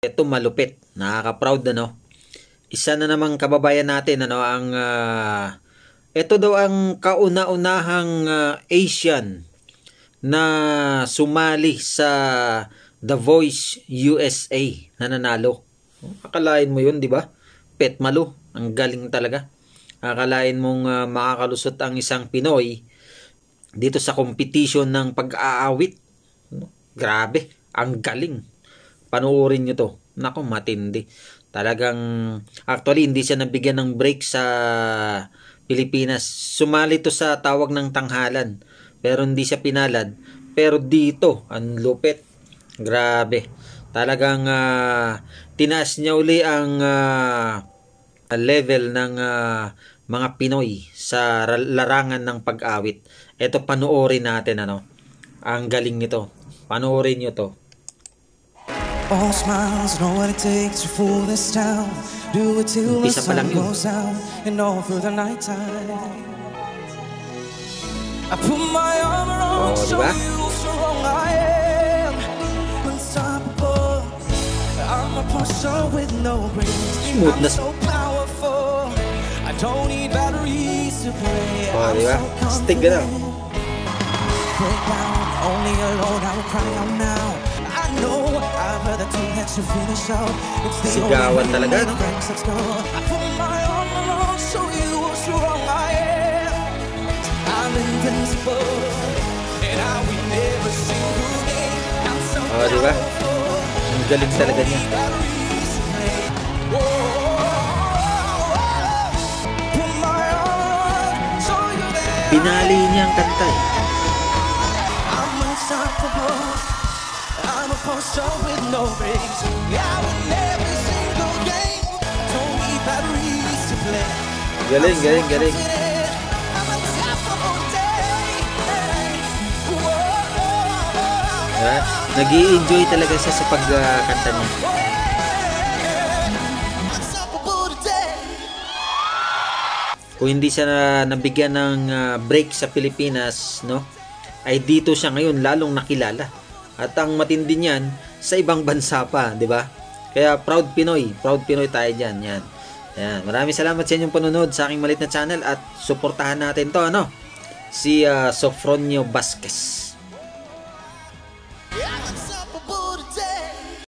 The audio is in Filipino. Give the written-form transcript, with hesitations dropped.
Ito malupit, nakaka-proud ano. Isa na namang kababayan natin ano ang ito daw ang kauna-unahang Asian na sumali sa The Voice USA na nanalo. Akalain mo 'yun, 'di ba? Pet Malu, ang galing talaga. Akalain mong makakalusot ang isang Pinoy dito sa competition ng pag-aawit. Grabe, ang galing. Panoorin nyo to. Nako, matindi. Talagang, actually, hindi siya nabigyan ng break sa Pilipinas. Sumali to sa tawag ng tanghalan. Pero hindi siya pinalad. Pero dito, ang lupit. Grabe. Talagang, tinaas niya uli ang level ng mga Pinoy sa larangan ng pag-awit. Ito, panoorin natin ano. Ang galing nito. Panoorin nyo to. All smiles, know what it takes to fool this town. Do it till the sun goes down and all through the night time. I put my arm around you, show you how strong I am. Unstoppable. I'm a pusher with no brakes. I'm so powerful. I don't need batteries to play. I'm so confident. Break down, only alone I will cry out now. I know I'd rather to let you finish out. It's the sigawan talaga, no? Let's go. I put my arm around, show you how strong I am. I'm invincible, and I will never sing your name. I'm so diba? Ang galing talaga niya. Pinali niya ang kanta eh. I'm a poster with no brakes. I win every single game. Don't need batteries to play. Galing, galing, galing. Nag-i-enjoy talaga siya sa pagkanta niya. Kung hindi siya nabigyan ng break sa Pilipinas, no, ay dito siya ngayon lalong nakilala. At ang matindi niyan, sa ibang bansa pa, di ba? Kaya proud Pinoy tayo diyan, yan. Yan. Maraming salamat sa inyong panonood sa aking maliit na channel at suportahan natin 'to, ano? Si Sofronio Vasquez.